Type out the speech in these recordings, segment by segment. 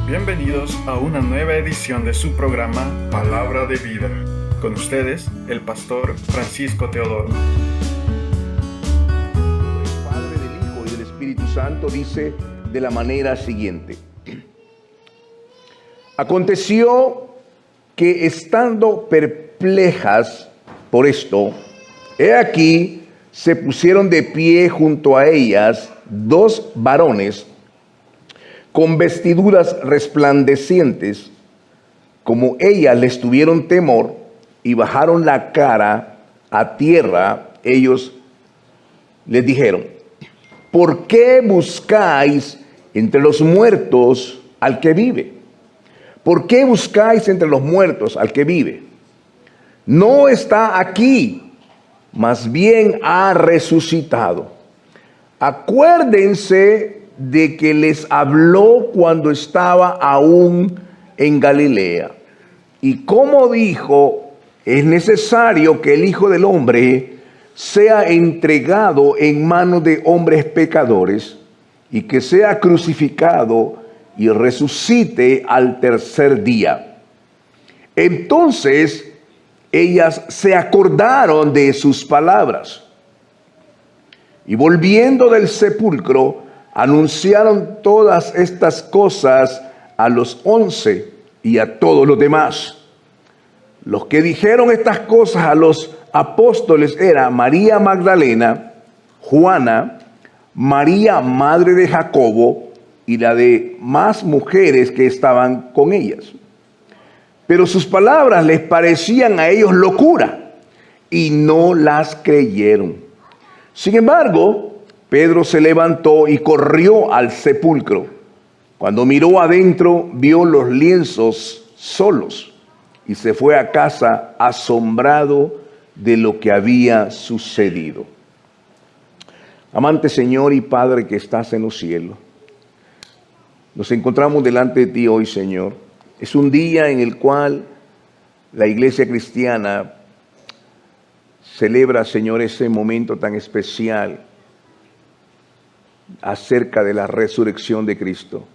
Bienvenidos a una nueva edición de su programa Palabra de Vida. Con ustedes, el pastor Francisco Teodoro. El Padre, del Hijo y del Espíritu Santo dice de la manera siguiente: aconteció que estando perplejas por esto, he aquí se pusieron de pie junto a ellas dos varones con vestiduras resplandecientes. Como ellas les tuvieron temor y bajaron la cara a tierra, ellos les dijeron: ¿por qué buscáis entre los muertos al que vive? ¿Por qué buscáis entre los muertos al que vive? No está aquí, más bien ha resucitado. Acuérdense de que les habló cuando estaba aún en Galilea, y como dijo: es necesario que el Hijo del Hombre sea entregado en manos de hombres pecadores, y que sea crucificado y resucite al tercer día. Entonces ellas se acordaron de sus palabras, y volviendo del sepulcro, anunciaron todas estas cosas a los 11 y a todos los demás. Los que dijeron estas cosas a los apóstoles eran María Magdalena, Juana, María madre de Jacobo y la de más mujeres que estaban con ellas. Pero sus palabras les parecían a ellos locura y no las creyeron. Sin embargo, Pedro se levantó y corrió al sepulcro. Cuando miró adentro, vio los lienzos solos y se fue a casa asombrado de lo que había sucedido. Amante Señor y Padre que estás en los cielos, nos encontramos delante de ti hoy, Señor. Es un día en el cual la iglesia cristiana celebra, Señor, ese momento tan especial acerca de la resurrección de Cristo.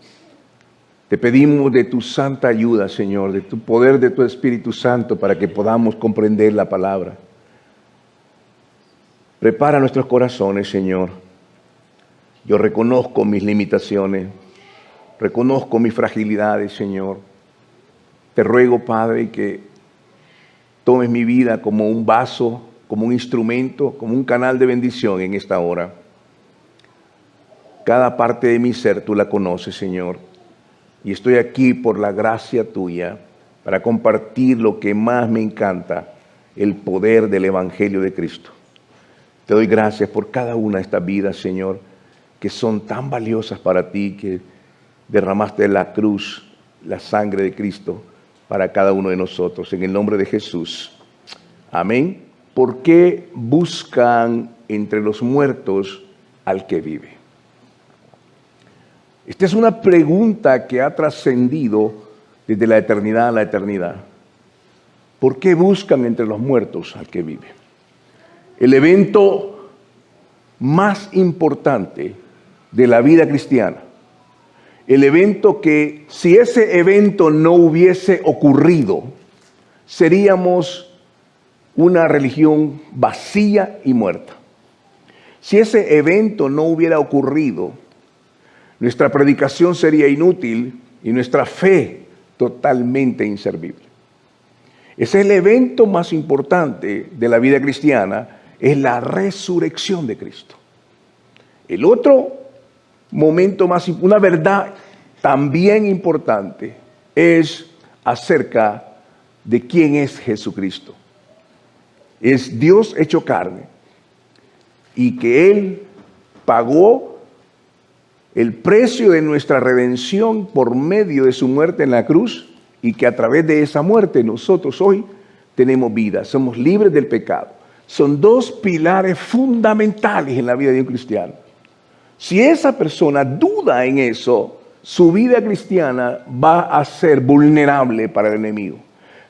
Te pedimos de tu santa ayuda, Señor, de tu poder, de tu Espíritu Santo, para que podamos comprender la palabra. Prepara nuestros corazones, Señor. Yo reconozco mis limitaciones, reconozco mis fragilidades, Señor. Te ruego, Padre, que tomes mi vida como un vaso, como un instrumento, como un canal de bendición en esta hora. Cada parte de mi ser tú la conoces, Señor. Y estoy aquí por la gracia tuya para compartir lo que más me encanta, el poder del Evangelio de Cristo. Te doy gracias por cada una de estas vidas, Señor, que son tan valiosas para ti, que derramaste en la cruz la sangre de Cristo para cada uno de nosotros. En el nombre de Jesús. Amén. ¿Por qué buscan entre los muertos al que vive? Esta es una pregunta que ha trascendido desde la eternidad a la eternidad. ¿Por qué buscan entre los muertos al que vive? El evento más importante de la vida cristiana. El evento que, si ese evento no hubiese ocurrido, seríamos una religión vacía y muerta. Si ese evento no hubiera ocurrido, nuestra predicación sería inútil y nuestra fe totalmente inservible. Es el evento más importante de la vida cristiana, es la resurrección de Cristo. El otro momento más, una verdad también importante, es acerca de quién es Jesucristo. Es Dios hecho carne y que Él pagó el precio de nuestra redención por medio de su muerte en la cruz, y que a través de esa muerte nosotros hoy tenemos vida, somos libres del pecado. Son dos pilares fundamentales en la vida de un cristiano. Si esa persona duda en eso, su vida cristiana va a ser vulnerable para el enemigo.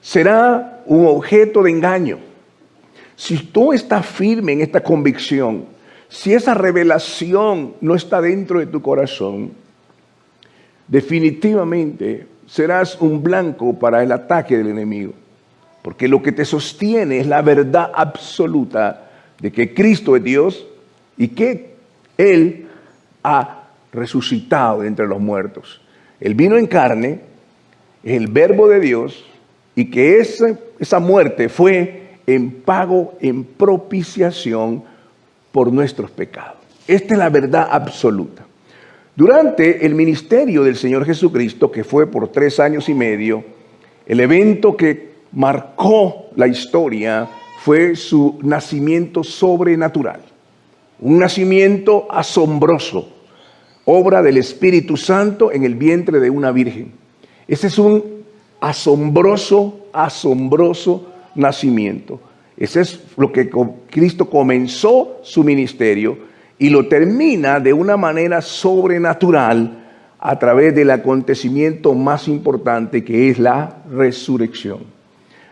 Será un objeto de engaño. Si tú estás firme en esta convicción, si esa revelación no está dentro de tu corazón, definitivamente serás un blanco para el ataque del enemigo. Porque lo que te sostiene es la verdad absoluta de que Cristo es Dios y que Él ha resucitado de entre los muertos. Él vino en carne, es el verbo de Dios, y que esa muerte fue en pago, en propiciación por nuestros pecados. Esta es la verdad absoluta. Durante el ministerio del Señor Jesucristo, que fue por 3 años y medio, el evento que marcó la historia fue su nacimiento sobrenatural. Un nacimiento asombroso, obra del Espíritu Santo en el vientre de una virgen. Ese es un asombroso nacimiento. Ese es lo que Cristo comenzó su ministerio y lo termina de una manera sobrenatural a través del acontecimiento más importante, que es la resurrección.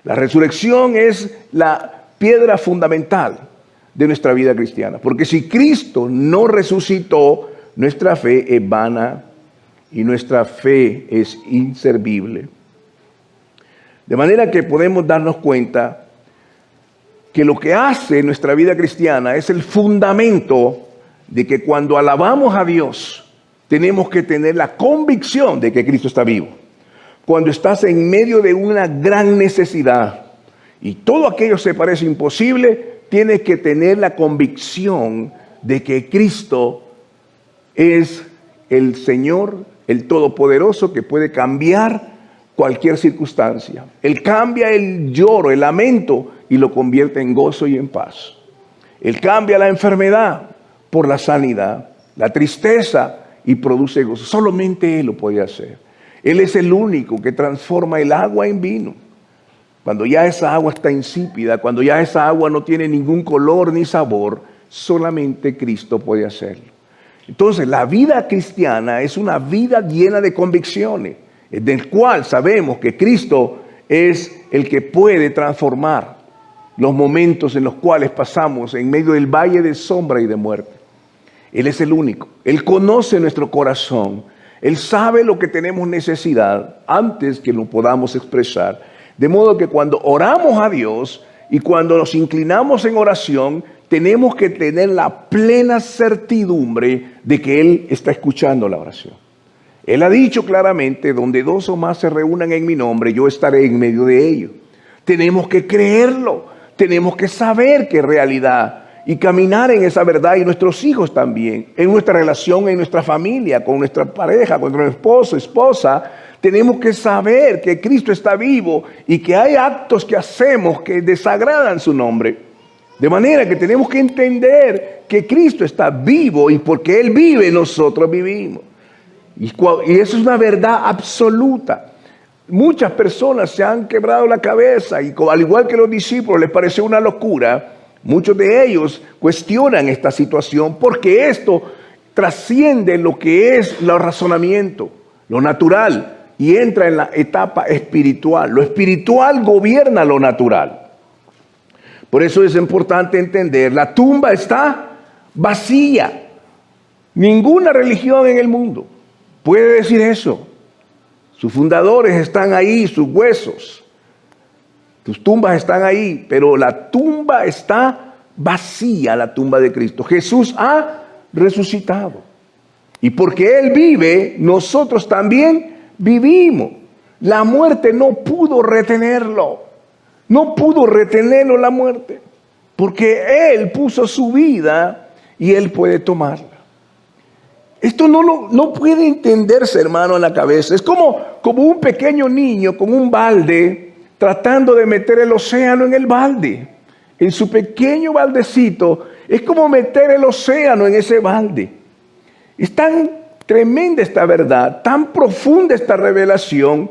La resurrección es la piedra fundamental de nuestra vida cristiana, porque si Cristo no resucitó, nuestra fe es vana y nuestra fe es inservible. De manera que podemos darnos cuenta que lo que hace nuestra vida cristiana es el fundamento de que cuando alabamos a Dios, tenemos que tener la convicción de que Cristo está vivo. Cuando estás en medio de una gran necesidad y todo aquello se parece imposible, tienes que tener la convicción de que Cristo es el Señor, el Todopoderoso, que puede cambiar cualquier circunstancia. Él cambia el lloro, el lamento, y lo convierte en gozo y en paz. Él cambia la enfermedad por la sanidad, la tristeza, y produce gozo. Solamente Él lo puede hacer. Él es el único que transforma el agua en vino. Cuando ya esa agua está insípida, cuando ya esa agua no tiene ningún color ni sabor, solamente Cristo puede hacerlo. Entonces, la vida cristiana es una vida llena de convicciones, del cual sabemos que Cristo es el que puede transformar los momentos en los cuales pasamos en medio del valle de sombra y de muerte. Él es el único. Él conoce nuestro corazón. Él sabe lo que tenemos necesidad antes que lo podamos expresar. De modo que cuando oramos a Dios y cuando nos inclinamos en oración, tenemos que tener la plena certidumbre de que Él está escuchando la oración. Él ha dicho claramente, donde 2 o más se reúnan en mi nombre, yo estaré en medio de ellos. Tenemos que creerlo, tenemos que saber que es realidad y caminar en esa verdad, y nuestros hijos también, en nuestra relación, en nuestra familia, con nuestra pareja, con nuestro esposo, esposa. Tenemos que saber que Cristo está vivo y que hay actos que hacemos que desagradan su nombre. De manera que tenemos que entender que Cristo está vivo, y porque Él vive, nosotros vivimos. Y eso es una verdad absoluta. Muchas personas se han quebrado la cabeza y, al igual que los discípulos, les pareció una locura. Muchos de ellos cuestionan esta situación porque esto trasciende lo que es el razonamiento, lo natural, y entra en la etapa espiritual. Lo espiritual gobierna lo natural. Por eso es importante entender, la tumba está vacía. Ninguna religión en el mundo puede decir eso. Sus fundadores están ahí, sus huesos. Tus tumbas están ahí, pero la tumba está vacía, la tumba de Cristo. Jesús ha resucitado. Y porque Él vive, nosotros también vivimos. La muerte no pudo retenerlo. No pudo retenerlo la muerte. Porque Él puso su vida y Él puede tomarla. Esto no puede entenderse, hermano, en la cabeza. Es como un pequeño niño con un balde tratando de meter el océano en el balde. En su pequeño baldecito, es como meter el océano en ese balde. Es tan tremenda esta verdad, tan profunda esta revelación,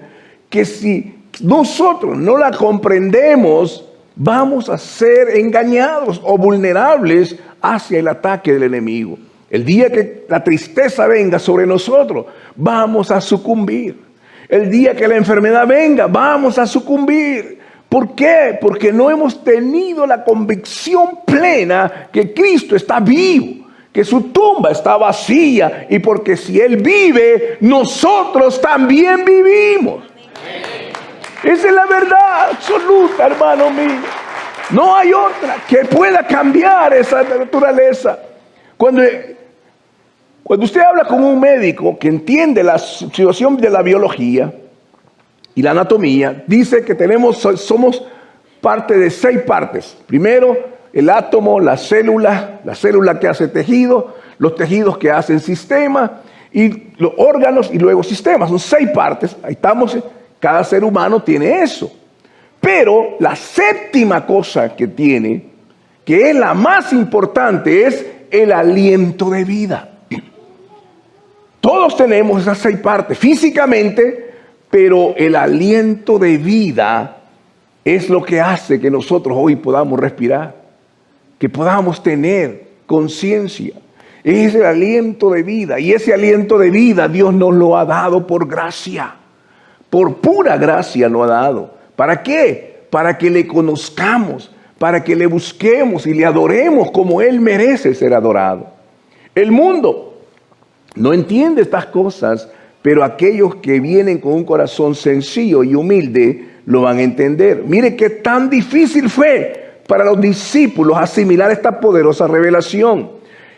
que si nosotros no la comprendemos, vamos a ser engañados o vulnerables hacia el ataque del enemigo. El día que la tristeza venga sobre nosotros, vamos a sucumbir. El día que la enfermedad venga, vamos a sucumbir. ¿Por qué? Porque no hemos tenido la convicción plena que Cristo está vivo, que su tumba está vacía y porque si Él vive, nosotros también vivimos. Esa es la verdad absoluta, hermano mío. No hay otra que pueda cambiar esa naturaleza. Cuando usted habla con un médico que entiende la situación de la biología y la anatomía, dice que somos parte de 6 partes. Primero, el átomo, la célula que hace tejido, los tejidos que hacen sistemas, y los órganos y luego sistemas. Son 6 partes. Ahí estamos. Cada ser humano tiene eso. Pero la 7ª cosa que tiene, que es la más importante, es el aliento de vida. Todos tenemos esas 6 partes físicamente, pero el aliento de vida es lo que hace que nosotros hoy podamos respirar, que podamos tener conciencia. Es el aliento de vida, y ese aliento de vida Dios nos lo ha dado por gracia, por pura gracia lo ha dado. ¿Para qué? Para que le conozcamos, para que le busquemos y le adoremos como Él merece ser adorado. El mundo no entiende estas cosas, pero aquellos que vienen con un corazón sencillo y humilde lo van a entender. Mire qué tan difícil fue para los discípulos asimilar esta poderosa revelación.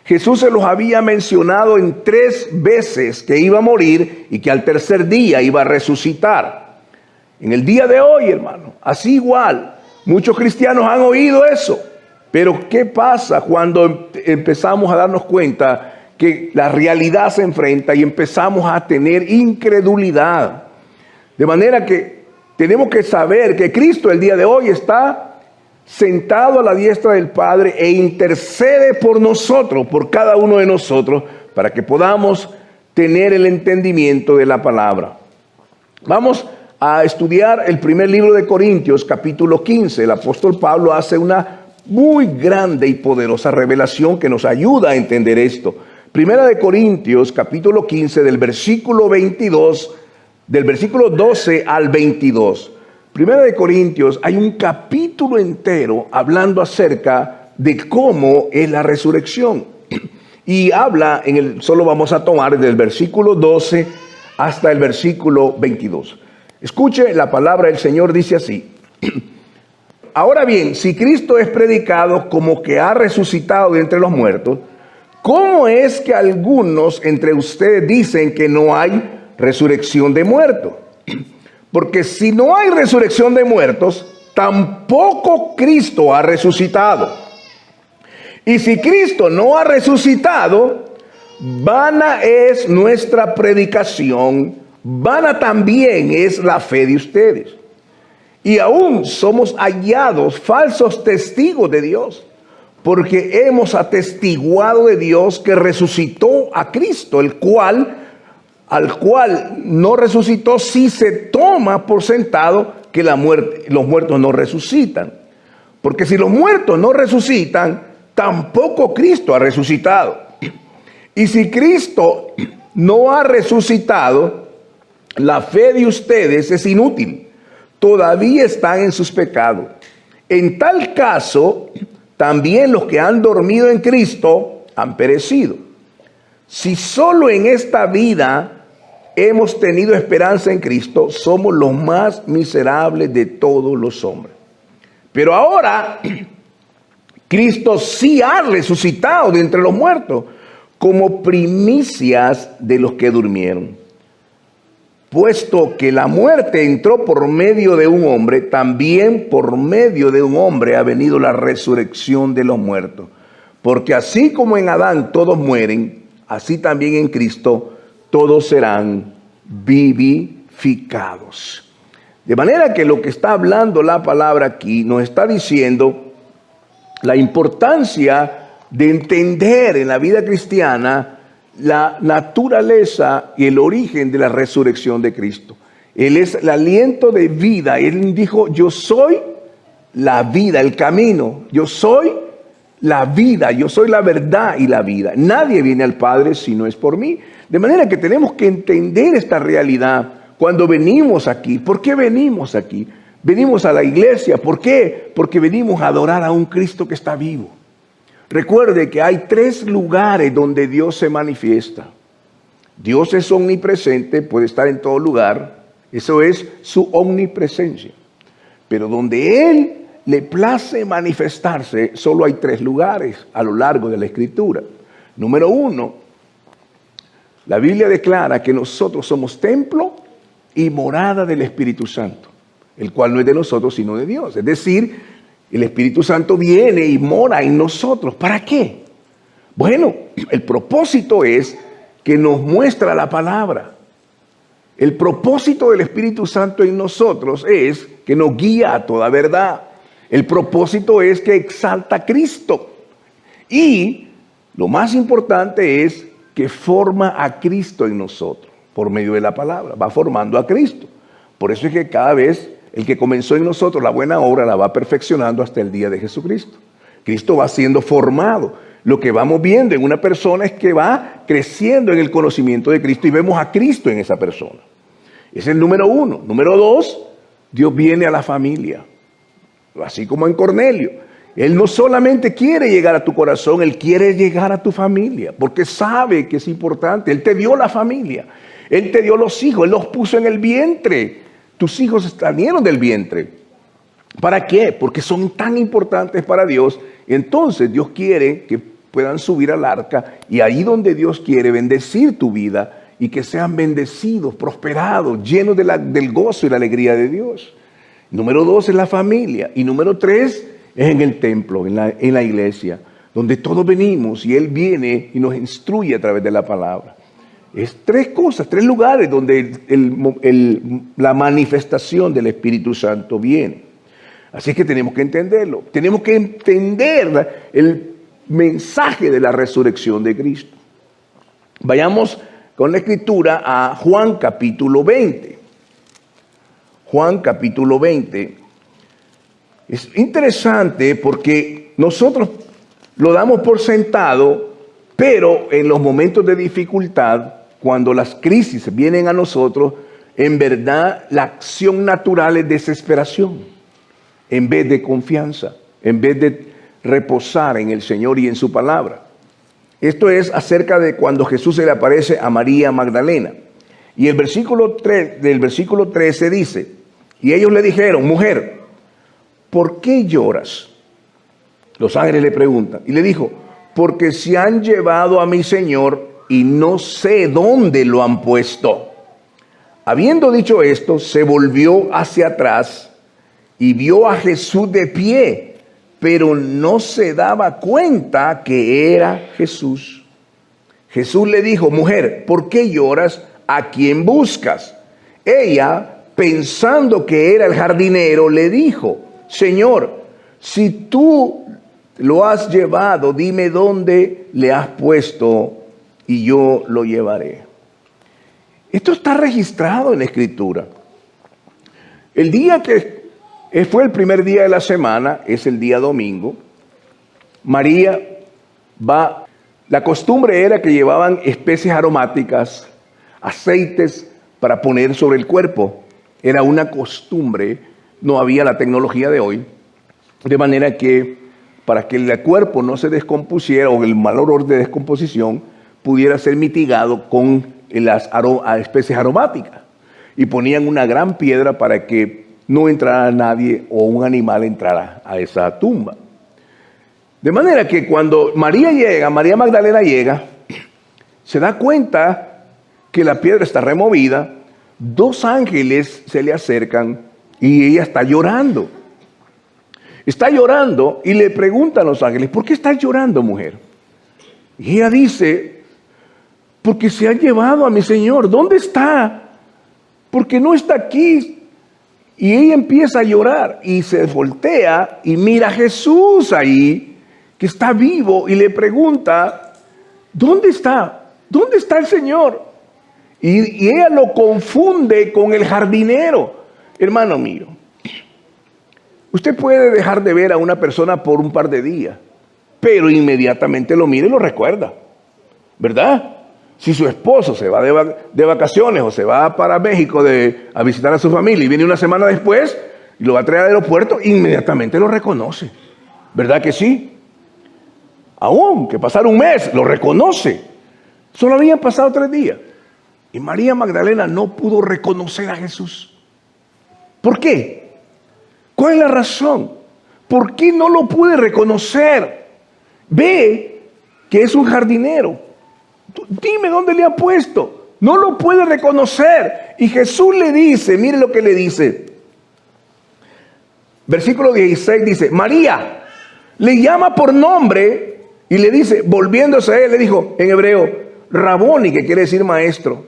Jesús se los había mencionado en 3 veces que iba a morir y que al tercer día iba a resucitar. En el día de hoy, hermano, así igual, muchos cristianos han oído eso. Pero ¿qué pasa cuando empezamos a darnos cuenta que la realidad se enfrenta y empezamos a tener incredulidad? De manera que tenemos que saber que Cristo el día de hoy está sentado a la diestra del Padre e intercede por nosotros, por cada uno de nosotros, para que podamos tener el entendimiento de la palabra. Vamos a estudiar el primer libro de Corintios, capítulo 15. El apóstol Pablo hace una muy grande y poderosa revelación que nos ayuda a entender esto. Primera de Corintios, capítulo 15, del versículo 22, del versículo 12 al 22. Primera de Corintios, hay un capítulo entero hablando acerca de cómo es la resurrección. Y habla, solo vamos a tomar del versículo 12 hasta el versículo 22. Escuche, la palabra del Señor dice así. Ahora bien, si Cristo es predicado como que ha resucitado de entre los muertos, ¿cómo es que algunos entre ustedes dicen que no hay resurrección de muertos? Porque si no hay resurrección de muertos, tampoco Cristo ha resucitado. Y si Cristo no ha resucitado, vana es nuestra predicación, vana también es la fe de ustedes. Y aún somos hallados falsos testigos de Dios, porque hemos atestiguado de Dios que resucitó a Cristo, al cual no resucitó, si se toma por sentado que los muertos no resucitan. Porque si los muertos no resucitan, tampoco Cristo ha resucitado. Y si Cristo no ha resucitado, la fe de ustedes es inútil. Todavía están en sus pecados. En tal caso, también los que han dormido en Cristo han perecido. Si solo en esta vida hemos tenido esperanza en Cristo, somos los más miserables de todos los hombres. Pero ahora, Cristo sí ha resucitado de entre los muertos, como primicias de los que durmieron. Puesto que la muerte entró por medio de un hombre, también por medio de un hombre ha venido la resurrección de los muertos. Porque así como en Adán todos mueren, así también en Cristo todos serán vivificados. De manera que lo que está hablando la palabra aquí nos está diciendo la importancia de entender en la vida cristiana la naturaleza y el origen de la resurrección de Cristo. Él es el aliento de vida. Él dijo, yo soy la vida, el camino. Yo soy la vida, yo soy la verdad y la vida. Nadie viene al Padre si no es por mí. De manera que tenemos que entender esta realidad cuando venimos aquí. ¿Por qué venimos aquí? Venimos a la iglesia. ¿Por qué? Porque venimos a adorar a un Cristo que está vivo. Recuerde que hay 3 lugares donde Dios se manifiesta. Dios es omnipresente, puede estar en todo lugar. Eso es su omnipresencia. Pero donde Él le place manifestarse, solo hay 3 lugares a lo largo de la Escritura. Número 1, la Biblia declara que nosotros somos templo y morada del Espíritu Santo, el cual no es de nosotros sino de Dios. Es decir, el Espíritu Santo viene y mora en nosotros. ¿Para qué? Bueno, el propósito es que nos muestra la palabra. El propósito del Espíritu Santo en nosotros es que nos guía a toda verdad. El propósito es que exalta a Cristo. Y lo más importante es que forma a Cristo en nosotros por medio de la palabra. Va formando a Cristo. Por eso es que cada vez el que comenzó en nosotros la buena obra la va perfeccionando hasta el día de Jesucristo. Cristo va siendo formado. Lo que vamos viendo en una persona es que va creciendo en el conocimiento de Cristo y vemos a Cristo en esa persona. Ese es el número 1. Número 2, Dios viene a la familia. Así como en Cornelio. Él no solamente quiere llegar a tu corazón, Él quiere llegar a tu familia, porque sabe que es importante. Él te dio la familia, Él te dio los hijos, Él los puso en el vientre. Tus hijos salieron del vientre. ¿Para qué? Porque son tan importantes para Dios. Entonces Dios quiere que puedan subir al arca y ahí donde Dios quiere bendecir tu vida y que sean bendecidos, prosperados, llenos del gozo y la alegría de Dios. Número 2 es la familia. Y número 3 es en el templo, en la iglesia, donde todos venimos y Él viene y nos instruye a través de la palabra. Es 3 cosas, 3 lugares donde la manifestación del Espíritu Santo viene. Así que tenemos que entenderlo. Tenemos que entender el mensaje de la resurrección de Cristo. Vayamos con la Escritura a Juan capítulo 20. Juan capítulo 20. Es interesante porque nosotros lo damos por sentado, pero en los momentos de dificultad, cuando las crisis vienen a nosotros, en verdad la acción natural es desesperación, en vez de confianza, en vez de reposar en el Señor y en su palabra. Esto es acerca de cuando Jesús se le aparece a María Magdalena. Y el versículo 3, del versículo 13 dice, y ellos le dijeron, mujer, ¿por qué lloras? Los ángeles le preguntan. Y le dijo, porque se han llevado a mi Señor y no sé dónde lo han puesto. Habiendo dicho esto, se volvió hacia atrás y vio a Jesús de pie, pero no se daba cuenta que era Jesús. Jesús le dijo, mujer, ¿por qué lloras? ¿A quién buscas? Ella, pensando que era el jardinero, le dijo, Señor, si tú lo has llevado, dime dónde le has puesto y yo lo llevaré. Esto está registrado en la Escritura. El día que fue el primer día de la semana, es el día domingo, María va, la costumbre era que llevaban especies aromáticas, aceites para poner sobre el cuerpo. Era una costumbre, no había la tecnología de hoy, de manera que para que el cuerpo no se descompusiera o el mal olor de descomposición pudiera ser mitigado con las especies aromáticas. Y ponían una gran piedra para que no entrara nadie o un animal entrara a esa tumba. De manera que cuando María Magdalena llega, se da cuenta que la piedra está removida, 2 ángeles se le acercan y ella está llorando. Está llorando y le preguntan a los ángeles, ¿por qué estás llorando, mujer? Y ella dice, porque se han llevado a mi Señor. ¿Dónde está? Porque no está aquí. Y ella empieza a llorar y se voltea y mira a Jesús ahí, que está vivo, y le pregunta, ¿dónde está? ¿Dónde está el Señor? Y ella lo confunde con el jardinero. Hermano mío, usted puede dejar de ver a una persona por un par de días, pero inmediatamente lo mira y lo recuerda, ¿verdad? Si su esposo se va de vacaciones o se va para México a visitar a su familia y viene una semana después y lo va a traer al aeropuerto, inmediatamente lo reconoce, ¿verdad que sí? Aún que pasara un mes, lo reconoce. Solo habían pasado 3 días. Y María Magdalena no pudo reconocer a Jesús. ¿Por qué? ¿Cuál es la razón? ¿Por qué no lo pude reconocer? Ve que es un jardinero. Dime dónde le ha puesto. No lo puede reconocer. Y Jesús le dice, mire lo que le dice. Versículo 16 dice, María, le llama por nombre y le dice, volviéndose a él, le dijo en hebreo, Raboni, que quiere decir maestro.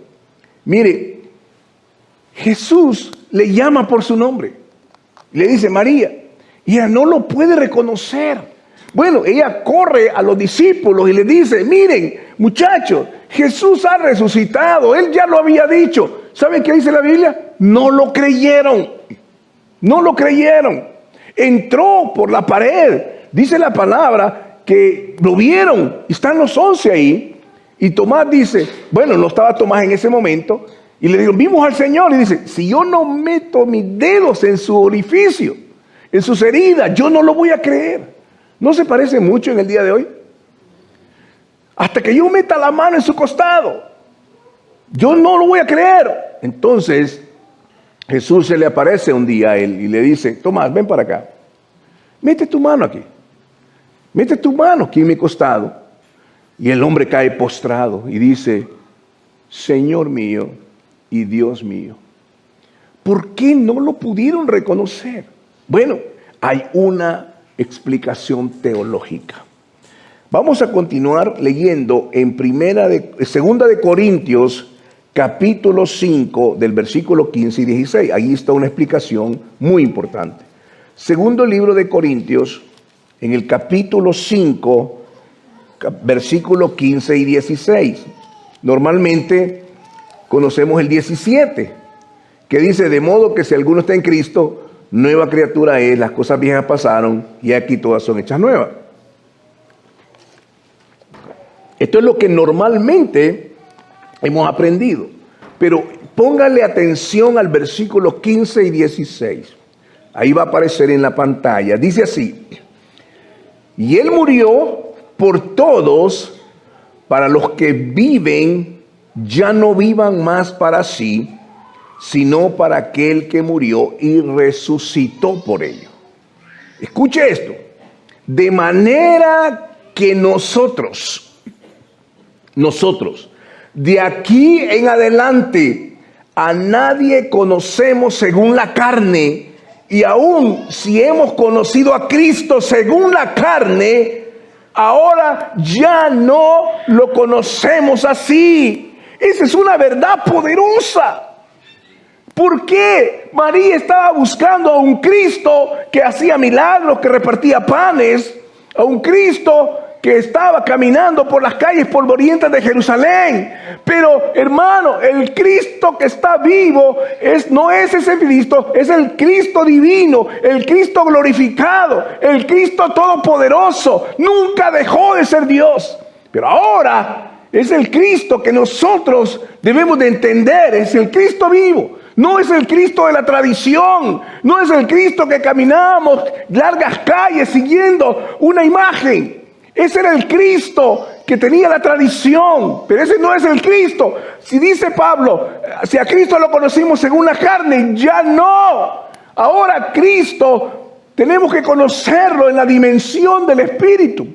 Mire, Jesús le llama por su nombre. Le dice María. Y ella no lo puede reconocer. Bueno, ella corre a los discípulos y le dice, miren, muchachos, Jesús ha resucitado. Él ya lo había dicho. ¿Saben qué dice la Biblia? No lo creyeron. No lo creyeron. Entró por la pared. Dice la palabra que lo vieron. Están los 11 ahí. Y Tomás dice, bueno, no estaba Tomás en ese momento. Y le digo, vimos al Señor. Y dice, si yo no meto mis dedos en su orificio, en sus heridas, yo no lo voy a creer. ¿No se parece mucho en el día de hoy? Hasta que yo meta la mano en su costado, yo no lo voy a creer. Entonces, Jesús se le aparece un día a él y le dice, Tomás, ven para acá. Mete tu mano aquí. Mete tu mano aquí en mi costado. Y el hombre cae postrado y dice, Señor mío y Dios mío. ¿Por qué no lo pudieron reconocer? Bueno, hay una explicación teológica. Vamos a continuar leyendo en Segunda de Corintios, capítulo 5, del versículo 15 y 16. Ahí está una explicación muy importante. Segundo libro de Corintios, en el capítulo 5, versículo 15 y 16. Normalmente conocemos el 17, que dice, de modo que si alguno está en Cristo, nueva criatura es, las cosas viejas pasaron y aquí todas son hechas nuevas. Esto es lo que normalmente hemos aprendido. Pero póngale atención al versículo 15 y 16. Ahí va a aparecer en la pantalla. Dice así, y Él murió por todos, para los que viven, ya no vivan más para sí, sino para aquel que murió y resucitó por ello. Escuche esto. De manera que nosotros, de aquí en adelante, a nadie conocemos según la carne, y aún si hemos conocido a Cristo según la carne, ahora ya no lo conocemos así. Esa es una verdad poderosa. ¿Por qué María estaba buscando a un Cristo que hacía milagros, que repartía panes, a un Cristo que estaba caminando por las calles polvorientas de Jerusalén? Pero, hermano, el Cristo que está vivo no es ese Cristo, es el Cristo divino, el Cristo glorificado, el Cristo todopoderoso. Nunca dejó de ser Dios, pero ahora es el Cristo que nosotros debemos de entender, es el Cristo vivo. No es el Cristo de la tradición, no es el Cristo que caminamos largas calles siguiendo una imagen. Ese era el Cristo que tenía la tradición, pero ese no es el Cristo. Si dice Pablo, si a Cristo lo conocimos según la carne, ya no. Ahora Cristo tenemos que conocerlo en la dimensión del Espíritu.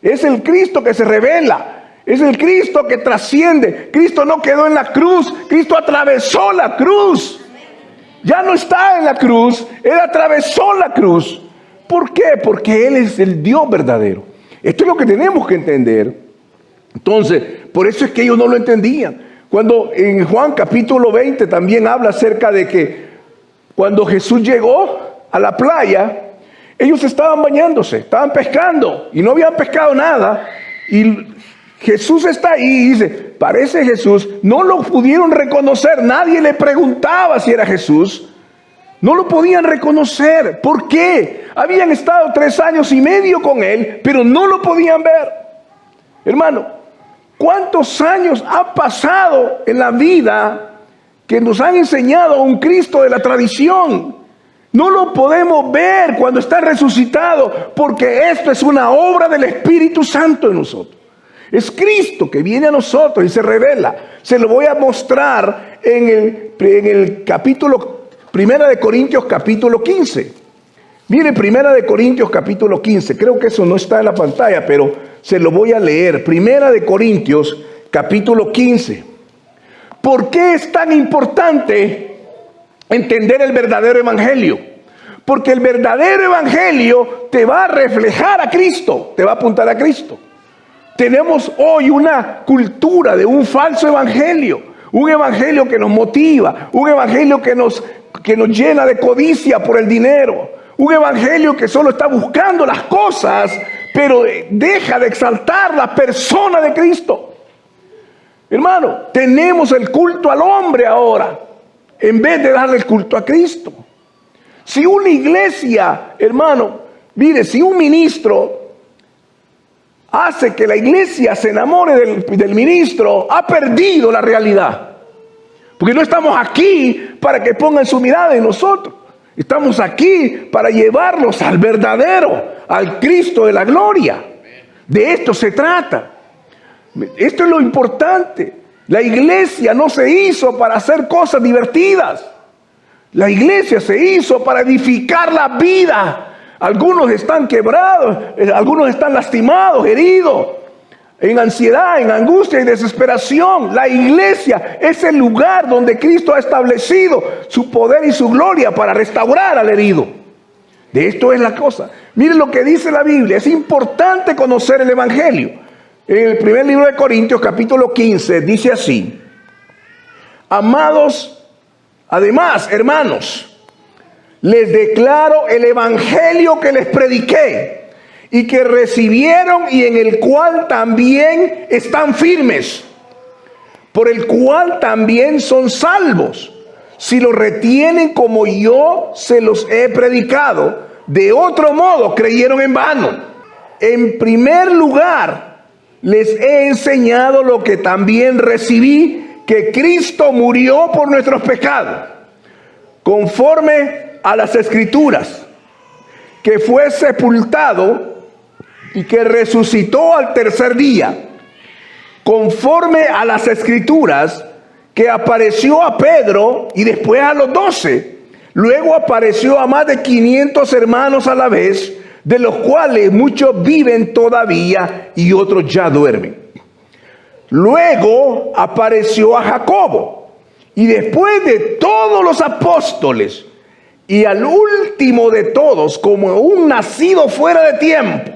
Es el Cristo que se revela. Es el Cristo que trasciende. Cristo no quedó en la cruz. Cristo atravesó la cruz. Ya no está en la cruz. Él atravesó la cruz. ¿Por qué? Porque Él es el Dios verdadero. Esto es lo que tenemos que entender. Entonces, por eso es que ellos no lo entendían. Cuando en Juan capítulo 20 también habla acerca de que cuando Jesús llegó a la playa, ellos estaban bañándose, estaban pescando y no habían pescado nada. Y Jesús está ahí y dice, parece Jesús. No lo pudieron reconocer, nadie le preguntaba si era Jesús. No lo podían reconocer. ¿Por qué? Habían estado 3 años y medio con Él, pero no lo podían ver. Hermano, ¿cuántos años ha pasado en la vida que nos han enseñado a un Cristo de la tradición? No lo podemos ver cuando está resucitado, porque esto es una obra del Espíritu Santo en nosotros. Es Cristo que viene a nosotros y se revela. Se lo voy a mostrar en el capítulo, 1 de Corintios capítulo 15. Mire, 1 de Corintios capítulo 15. Creo que eso no está en la pantalla, pero se lo voy a leer. 1 de Corintios capítulo 15. ¿Por qué es tan importante entender el verdadero evangelio? Porque el verdadero evangelio te va a reflejar a Cristo, te va a apuntar a Cristo. Tenemos hoy una cultura de un falso evangelio, un evangelio que nos motiva, un evangelio que nos llena de codicia por el dinero, un evangelio que solo está buscando las cosas, pero deja de exaltar la persona de Cristo. Hermano, tenemos el culto al hombre ahora, en vez de darle el culto a Cristo. Si una iglesia, hermano, mire, si un ministro hace que la iglesia se enamore del ministro, ha perdido la realidad. Porque no estamos aquí para que pongan su mirada en nosotros. Estamos aquí para llevarlos al verdadero, al Cristo de la gloria. De esto se trata. Esto es lo importante. La iglesia no se hizo para hacer cosas divertidas. La iglesia se hizo para edificar la vida. Algunos están quebrados, algunos están lastimados, heridos, en ansiedad, en angustia y desesperación. La iglesia es el lugar donde Cristo ha establecido su poder y su gloria para restaurar al herido. De esto es la cosa. Miren lo que dice la Biblia. Es importante conocer el evangelio. En el primer libro de Corintios, capítulo 15, dice así: amados, además, hermanos, les declaro el evangelio que les prediqué y que recibieron y en el cual también están firmes, por el cual también son salvos, si lo retienen como yo se los he predicado. De otro modo creyeron en vano. En primer lugar, les he enseñado lo que también recibí, que Cristo murió por nuestros pecados, conforme a las Escrituras, que fue sepultado y que resucitó al tercer día, conforme a las Escrituras, que apareció a Pedro y después a los 12, luego apareció a más de 500 hermanos a la vez, de los cuales muchos viven todavía y otros ya duermen. Luego apareció a Jacobo, y después de todos los apóstoles, y al último de todos, como un nacido fuera de tiempo,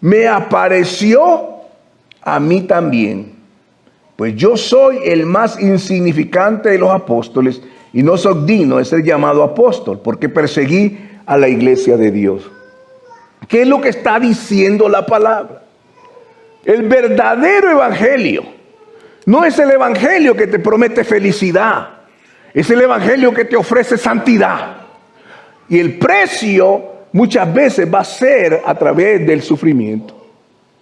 me apareció a mí también. Pues yo soy el más insignificante de los apóstoles y no soy digno de ser llamado apóstol, porque perseguí a la iglesia de Dios. ¿Qué es lo que está diciendo la palabra? El verdadero evangelio no es el evangelio que te promete felicidad, es el evangelio que te ofrece santidad. Y el precio muchas veces va a ser a través del sufrimiento,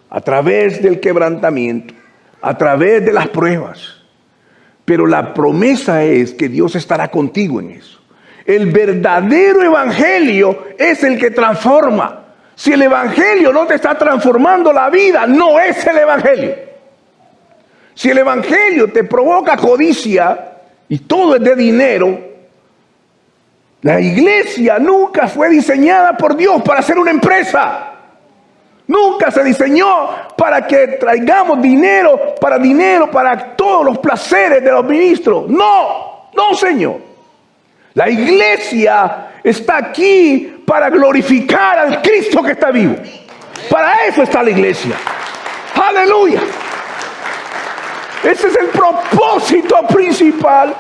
a través del quebrantamiento, a través de las pruebas. Pero la promesa es que Dios estará contigo en eso. El verdadero evangelio es el que transforma. Si el evangelio no te está transformando la vida, no es el evangelio. Si el evangelio te provoca codicia y todo es de dinero, la iglesia nunca fue diseñada por Dios para ser una empresa. Nunca se diseñó para que traigamos dinero para todos los placeres de los ministros. No, no, Señor. La iglesia está aquí para glorificar al Cristo que está vivo. Para eso está la iglesia. Aleluya. Ese es el propósito principal.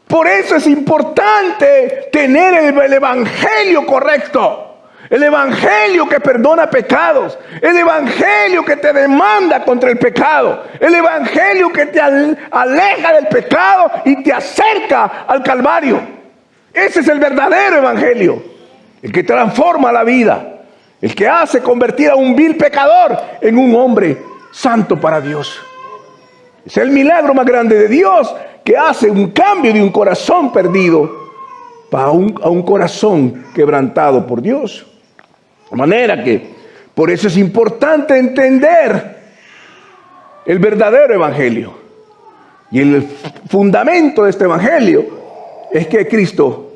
Por eso es importante tener el evangelio correcto. El evangelio que perdona pecados. El evangelio que te demanda contra el pecado. El evangelio que te aleja del pecado y te acerca al Calvario. Ese es el verdadero evangelio. El que transforma la vida. El que hace convertir a un vil pecador en un hombre santo para Dios. Es el milagro más grande de Dios, que hace un cambio de un corazón perdido a un corazón quebrantado por Dios. De manera que por eso es importante entender el verdadero evangelio. Y el fundamento de este evangelio es que Cristo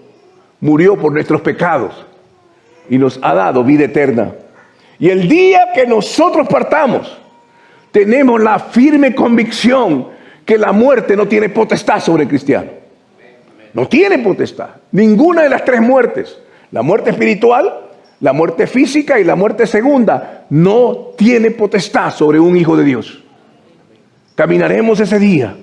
murió por nuestros pecados y nos ha dado vida eterna. Y el día que nosotros partamos, tenemos la firme convicción que la muerte no tiene potestad sobre el cristiano. No tiene potestad. Ninguna de las tres muertes, la muerte espiritual, la muerte física y la muerte segunda, no tiene potestad sobre un hijo de Dios. Caminaremos ese día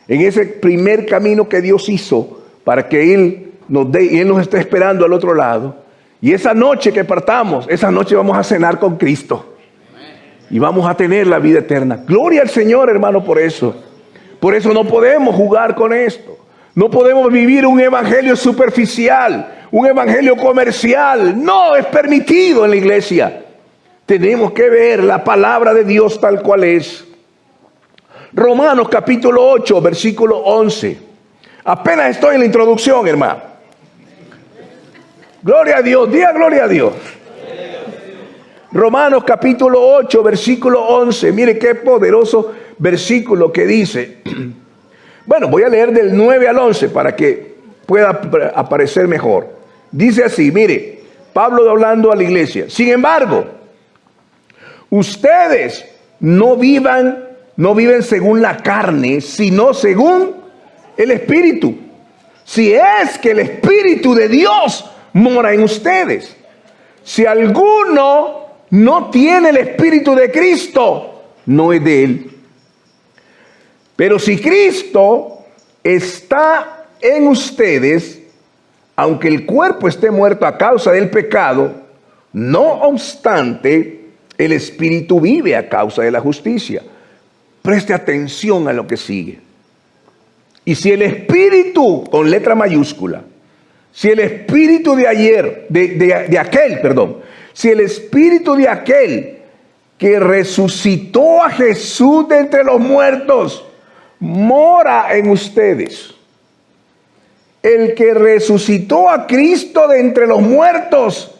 en ese primer camino que Dios hizo para que Él nos dé y Él nos esté esperando al otro lado. Y esa noche que partamos, esa noche vamos a cenar con Cristo y vamos a tener la vida eterna. Gloria al Señor, hermano, por eso. Por eso no podemos jugar con esto. No podemos vivir un evangelio superficial, un evangelio comercial. No es permitido en la iglesia. Tenemos que ver la palabra de Dios tal cual es. Romanos capítulo 8, versículo 11. Apenas estoy en la introducción, hermano. Gloria a Dios, diga gloria a Dios. Romanos capítulo 8, versículo 11. Mire qué poderoso versículo que dice. Bueno, voy a leer del 9 al 11 para que pueda aparecer mejor. Dice así, mire, Pablo hablando a la iglesia. Sin embargo, ustedes no viven según la carne, sino según el Espíritu. Si es que el Espíritu de Dios mora en ustedes. Si alguno no tiene el Espíritu de Cristo, no es de Él. Pero si Cristo está en ustedes, aunque el cuerpo esté muerto a causa del pecado, no obstante, el Espíritu vive a causa de la justicia. Preste atención a lo que sigue. Y si el Espíritu, con letra mayúscula, si el Espíritu si el Espíritu de aquel que resucitó a Jesús de entre los muertos mora en ustedes. El que resucitó a Cristo de entre los muertos,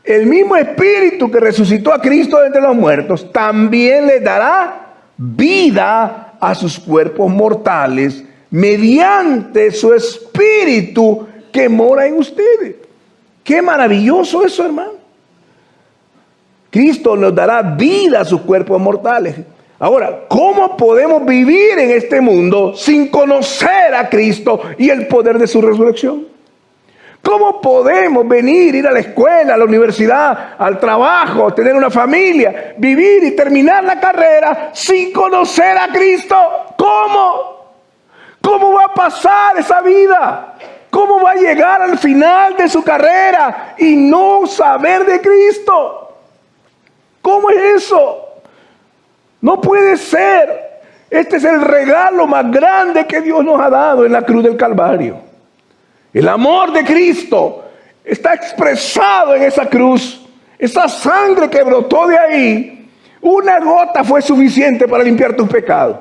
el mismo Espíritu que resucitó a Cristo de entre los muertos, también les dará vida a sus cuerpos mortales mediante su Espíritu que mora en ustedes. Qué maravilloso eso, hermano. Cristo nos dará vida a sus cuerpos mortales. Ahora, ¿cómo podemos vivir en este mundo sin conocer a Cristo y el poder de su resurrección? ¿Cómo podemos ir a la escuela, a la universidad, al trabajo, tener una familia, vivir y terminar la carrera sin conocer a Cristo? ¿Cómo? ¿Cómo va a pasar esa vida? ¿Cómo va a llegar al final de su carrera y no saber de Cristo? ¿Cómo es eso? No puede ser. Este es el regalo más grande que Dios nos ha dado en la cruz del Calvario. El amor de Cristo está expresado en esa cruz. Esa sangre que brotó de ahí, una gota fue suficiente para limpiar tus pecados.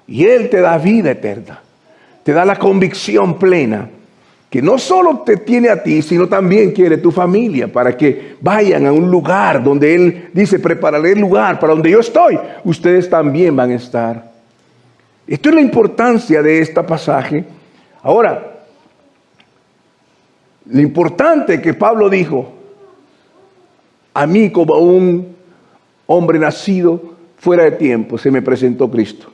Y Él te da vida eterna. Te da la convicción plena que no solo te tiene a ti, sino también quiere tu familia, para que vayan a un lugar donde Él dice, prepararé el lugar para donde yo estoy, ustedes también van a estar. Esto es la importancia de este pasaje. Ahora, lo importante que Pablo dijo, a mí como un hombre nacido fuera de tiempo, se me presentó Cristo.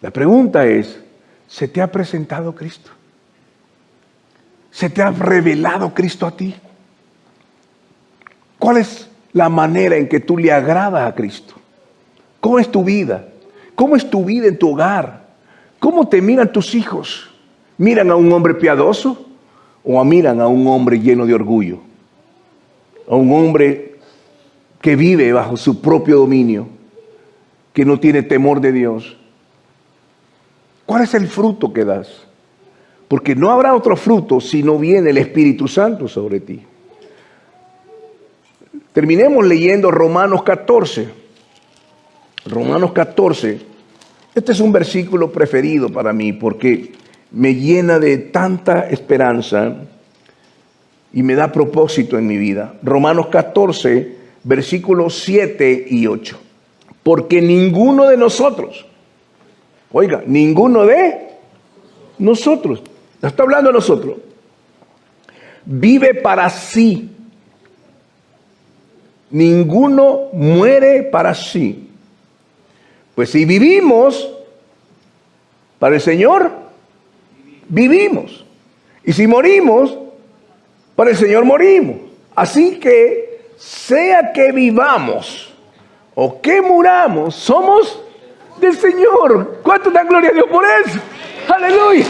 La pregunta es, ¿se te ha presentado Cristo? ¿Se te ha revelado Cristo a ti? ¿Cuál es la manera en que tú le agradas a Cristo? ¿Cómo es tu vida? ¿Cómo es tu vida en tu hogar? ¿Cómo te miran tus hijos? ¿Miran a un hombre piadoso o miran a un hombre lleno de orgullo? A un hombre que vive bajo su propio dominio, que no tiene temor de Dios. ¿Cuál es el fruto que das? Porque no habrá otro fruto si no viene el Espíritu Santo sobre ti. Terminemos leyendo Romanos 14. Romanos 14. Este es un versículo preferido para mí porque me llena de tanta esperanza y me da propósito en mi vida. Romanos 14, versículos 7 y 8. Porque ninguno de nosotros, oiga, ninguno de nosotros, está hablando de nosotros, vive para sí. Ninguno muere para sí. Pues si vivimos para el Señor, vivimos. Y si morimos, para el Señor morimos. Así que, sea que vivamos o que muramos, somos del Señor. ¿Cuánto dan gloria a Dios por eso? Aleluya.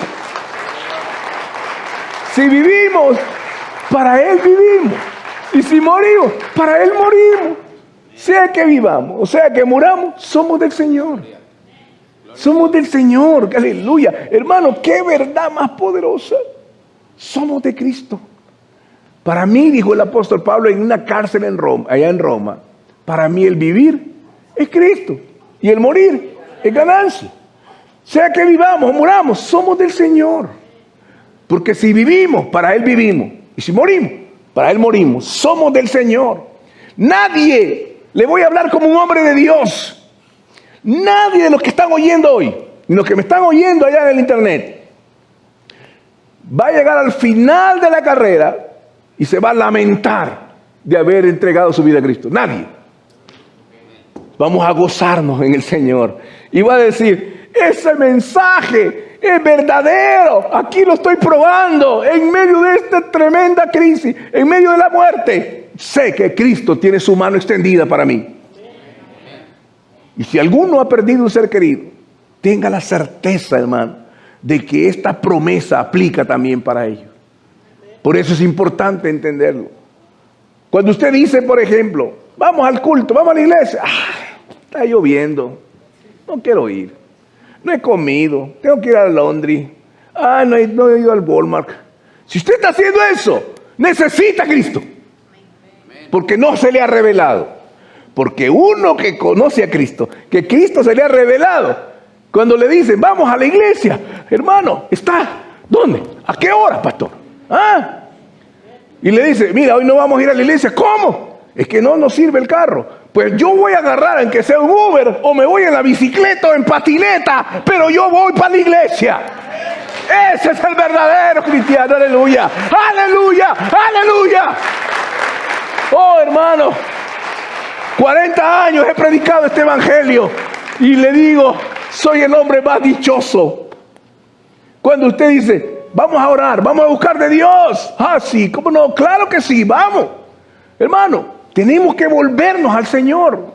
Si vivimos, para Él vivimos. Y si morimos, para Él morimos. Sea que vivamos o sea que muramos, somos del Señor. Somos del Señor. Aleluya. Hermano, qué verdad más poderosa. Somos de Cristo. Para mí, dijo el apóstol Pablo en una cárcel en Roma, allá en Roma, para mí el vivir es Cristo y el morir es ganancia. Sea que vivamos o muramos, somos del Señor. Porque si vivimos, para Él vivimos. Y si morimos, para Él morimos. Somos del Señor. Nadie, le voy a hablar como un hombre de Dios. Nadie de los que están oyendo hoy, ni los que me están oyendo allá en el internet, va a llegar al final de la carrera y se va a lamentar de haber entregado su vida a Cristo. Nadie. Vamos a gozarnos en el Señor. Y va a decir, ese mensaje es verdadero. Aquí lo estoy probando. En medio de esta tremenda crisis, en medio de la muerte, sé que Cristo tiene su mano extendida para mí. Y si alguno ha perdido un ser querido, tenga la certeza, hermano, de que esta promesa aplica también para ellos. Por eso es importante entenderlo. Cuando usted dice, por ejemplo, vamos al culto, vamos a la iglesia. Está lloviendo, no quiero ir. No he comido, tengo que ir al laundry. No he ido al Walmart. Si usted está haciendo eso, necesita a Cristo. Porque no se le ha revelado. Porque uno que conoce a Cristo, que Cristo se le ha revelado, cuando le dicen, vamos a la iglesia, hermano, ¿está? ¿Dónde? ¿A qué hora, pastor? Y le dice, mira, hoy no vamos a ir a la iglesia. ¿Cómo? Es que no nos sirve el carro. Pues yo voy a agarrar, aunque sea un Uber, o me voy en la bicicleta o en patineta, pero yo voy para la iglesia. Ese es el verdadero cristiano. Aleluya, aleluya, aleluya. Oh, hermano, 40 años he predicado este evangelio y le digo, soy el hombre más dichoso. Cuando usted dice, vamos a orar, vamos a buscar de Dios. Sí, ¿cómo no? Claro que sí, vamos. Hermano, tenemos que volvernos al Señor.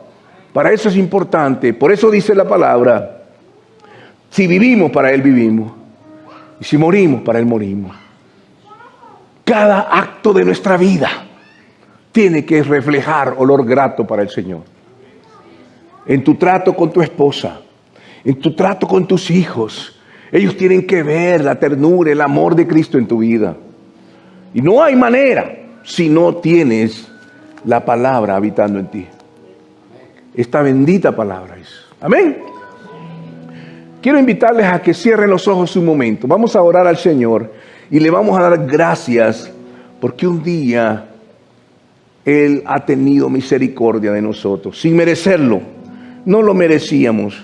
Para eso es importante. Por eso dice la palabra, si vivimos, para Él vivimos. Y si morimos, para Él morimos. Cada acto de nuestra vida tiene que reflejar olor grato para el Señor. En tu trato con tu esposa, en tu trato con tus hijos, ellos tienen que ver la ternura, el amor de Cristo en tu vida. Y no hay manera si no tienes la palabra habitando en ti. Esta bendita palabra es. Amén. Quiero invitarles a que cierren los ojos un momento. Vamos a orar al Señor y le vamos a dar gracias porque un día Él ha tenido misericordia de nosotros, sin merecerlo. No lo merecíamos.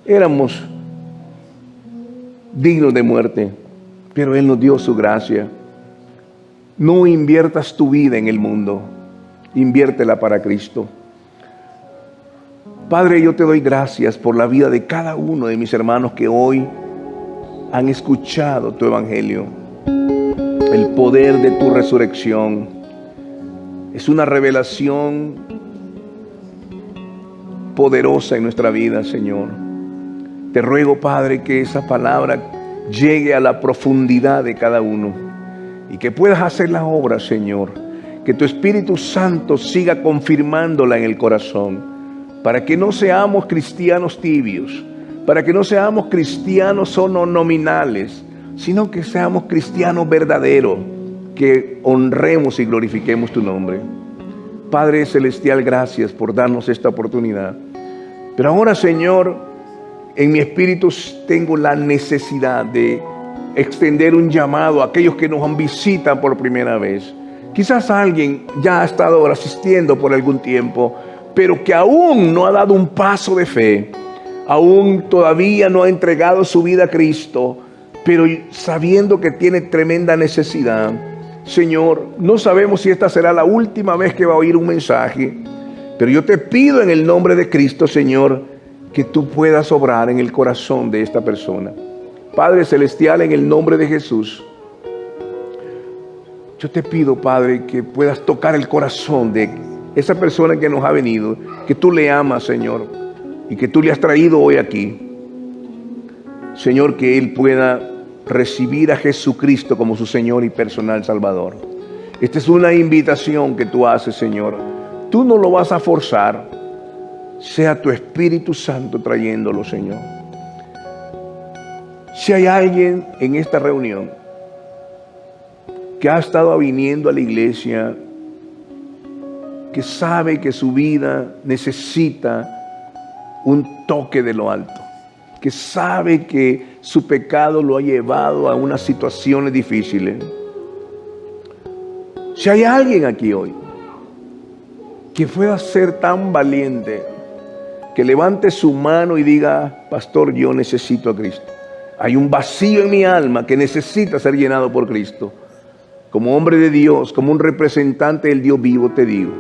Éramos dignos de muerte, pero Él nos dio su gracia. No inviertas tu vida en el mundo, inviértela para Cristo. Padre, yo te doy gracias por la vida de cada uno de mis hermanos que hoy han escuchado tu evangelio. El poder de tu resurrección es una revelación poderosa en nuestra vida, Señor. Te ruego, Padre, que esa palabra llegue a la profundidad de cada uno y que puedas hacer la obra, Señor. Que tu Espíritu Santo siga confirmándola en el corazón, para que no seamos cristianos tibios, para que no seamos cristianos solo nominales, sino que seamos cristianos verdaderos, que honremos y glorifiquemos tu nombre. Padre Celestial, gracias por darnos esta oportunidad. Pero ahora, Señor, en mi espíritu tengo la necesidad de extender un llamado a aquellos que nos visitan por primera vez. Quizás alguien ya ha estado asistiendo por algún tiempo, pero que aún no ha dado un paso de fe, aún todavía no ha entregado su vida a Cristo, pero sabiendo que tiene tremenda necesidad. Señor, no sabemos si esta será la última vez que va a oír un mensaje, pero yo te pido en el nombre de Cristo, Señor, que tú puedas obrar en el corazón de esta persona. Padre Celestial, en el nombre de Jesús, yo te pido, Padre, que puedas tocar el corazón de esa persona que nos ha venido, que tú le amas, Señor, y que tú le has traído hoy aquí. Señor, que él pueda recibir a Jesucristo como su Señor y personal Salvador. Esta es una invitación que tú haces, Señor. Tú no lo vas a forzar. Sea tu Espíritu Santo trayéndolo, Señor. Si hay alguien en esta reunión que ha estado viniendo a la iglesia, que sabe que su vida necesita un toque de lo alto, que sabe que su pecado lo ha llevado a unas situaciones difíciles. Si hay alguien aquí hoy que pueda ser tan valiente, que levante su mano y diga: pastor, yo necesito a Cristo. Hay un vacío en mi alma que necesita ser llenado por Cristo. Como hombre de Dios, como un representante del Dios vivo, te digo: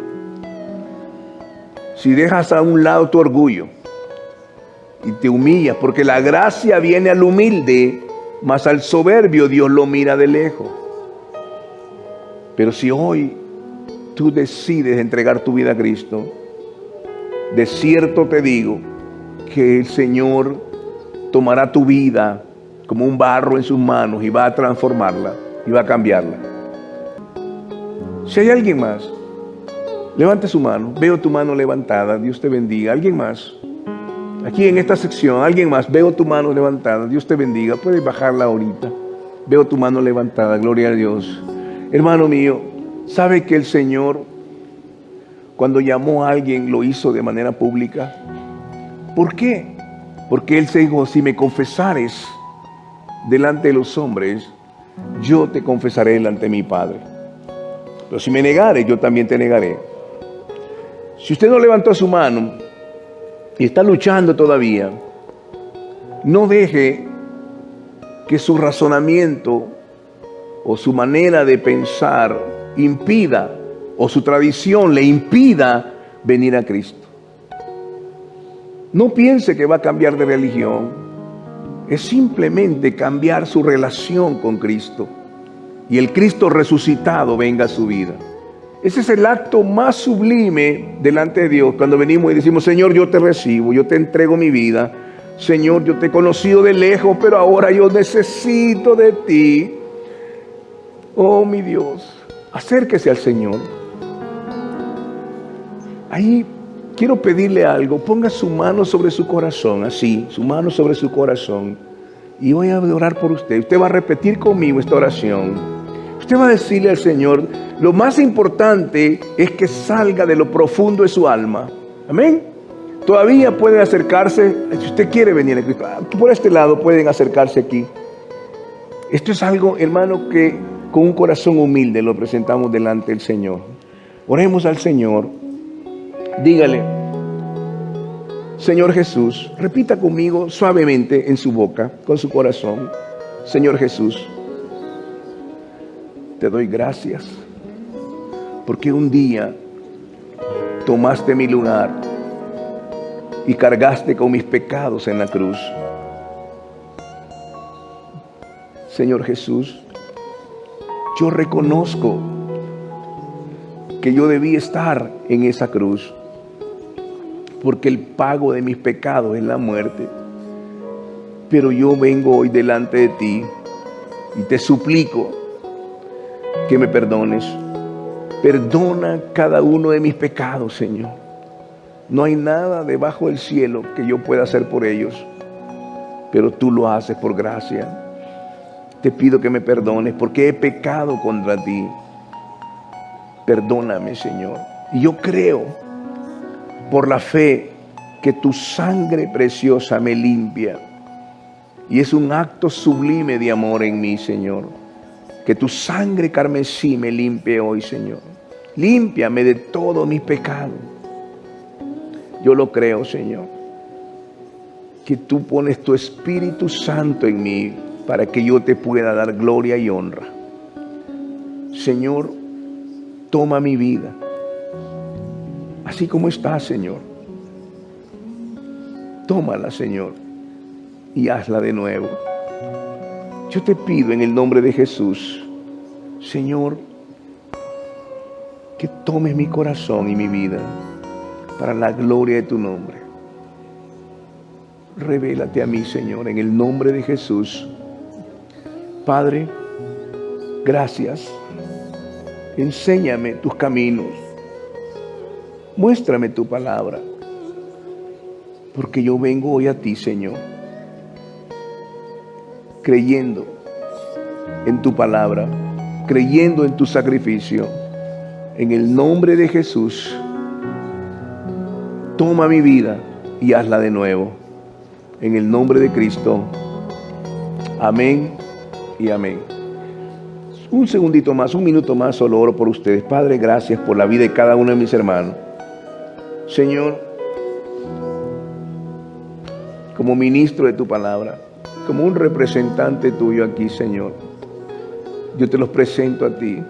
si dejas a un lado tu orgullo y te humillas, porque la gracia viene al humilde, mas al soberbio Dios lo mira de lejos. Pero si hoy tú decides entregar tu vida a Cristo, de cierto te digo que el Señor tomará tu vida como un barro en sus manos y va a transformarla y va a cambiarla. Si hay alguien más, levante su mano. Veo tu mano levantada. Dios te bendiga. ¿Alguien más? Aquí en esta sección, alguien más. Veo tu mano levantada. Dios te bendiga. Puedes bajarla ahorita. Veo tu mano levantada. Gloria a Dios. Hermano mío, ¿sabe que el Señor, cuando llamó a alguien, lo hizo de manera pública? ¿Por qué? Porque Él se dijo: si me confesares delante de los hombres, yo te confesaré delante de mi Padre. Pero si me negares, yo también te negaré. Si usted no levantó su mano y está luchando todavía, no deje que su razonamiento o su manera de pensar impida, o su tradición le impida venir a Cristo. No piense que va a cambiar de religión. Es simplemente cambiar su relación con Cristo. Y el Cristo resucitado venga a su vida. Ese es el acto más sublime delante de Dios, cuando venimos y decimos: Señor, yo te recibo, yo te entrego mi vida. Señor, yo te he conocido de lejos, pero ahora yo necesito de ti. Oh, mi Dios, acérquese al Señor. Ahí quiero pedirle algo. Ponga su mano sobre su corazón, así, su mano sobre su corazón. Y voy a orar por usted. Usted va a repetir conmigo esta oración. Usted va a decirle al Señor: lo más importante es que salga de lo profundo de su alma. Amén. Todavía pueden acercarse. Si usted quiere venir a Cristo, por este lado pueden acercarse aquí. Esto es algo, hermano, que con un corazón humilde lo presentamos delante del Señor. Oremos al Señor. Dígale: Señor Jesús, repita conmigo suavemente en su boca, con su corazón: Señor Jesús, te doy gracias porque un día tomaste mi lugar y cargaste con mis pecados en la cruz. Señor Jesús, yo reconozco que yo debí estar en esa cruz, porque el pago de mis pecados es la muerte. Pero yo vengo hoy delante de ti y te suplico que me perdones. Perdona cada uno de mis pecados, Señor. No hay nada debajo del cielo que yo pueda hacer por ellos, pero tú lo haces por gracia. Te pido que me perdones porque he pecado contra ti. Perdóname, Señor. Y yo creo por la fe que tu sangre preciosa me limpia. Y es un acto sublime de amor en mí, Señor. Que tu sangre carmesí me limpie hoy, Señor. Límpiame de todos mis pecados. Yo lo creo, Señor. Que tú pones tu Espíritu Santo en mí para que yo te pueda dar gloria y honra. Señor, toma mi vida, así como está, Señor. Tómala, Señor, y hazla de nuevo. Yo te pido en el nombre de Jesús, Señor, que tomes mi corazón y mi vida para la gloria de tu nombre. Revélate a mí, Señor, en el nombre de Jesús. Padre, gracias. Enséñame tus caminos. Muéstrame tu palabra. Porque yo vengo hoy a ti, Señor, creyendo en tu palabra, creyendo en tu sacrificio. En el nombre de Jesús, toma mi vida y hazla de nuevo. En el nombre de Cristo. Amén y amén. Un segundito más, un minuto más, solo oro por ustedes. Padre, gracias por la vida de cada uno de mis hermanos. Señor, como ministro de tu palabra, como un representante tuyo aquí, Señor, yo te los presento a ti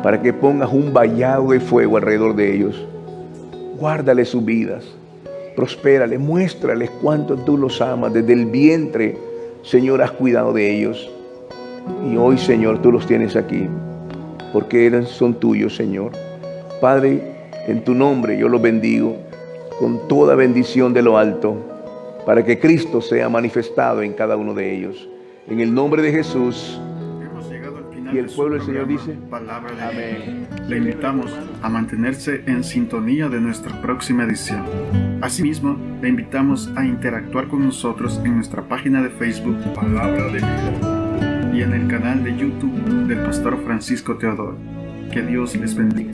para que pongas un vallado de fuego alrededor de ellos. Guárdales sus vidas, prospérales, muéstrales cuánto tú los amas. Desde el vientre, Señor, has cuidado de ellos. Y hoy, Señor, tú los tienes aquí, porque son tuyos, Señor. Padre, en tu nombre yo los bendigo con toda bendición de lo alto, para que Cristo sea manifestado en cada uno de ellos. En el nombre de Jesús. Hemos llegado al final Y el de su pueblo del Señor programa, dice, Palabra de amén. Vida. Le invitamos a mantenerse en sintonía de nuestra próxima edición. Asimismo, le invitamos a interactuar con nosotros en nuestra página de Facebook, Palabra de Vida, y en el canal de YouTube del Pastor Francisco Teodoro. Que Dios les bendiga.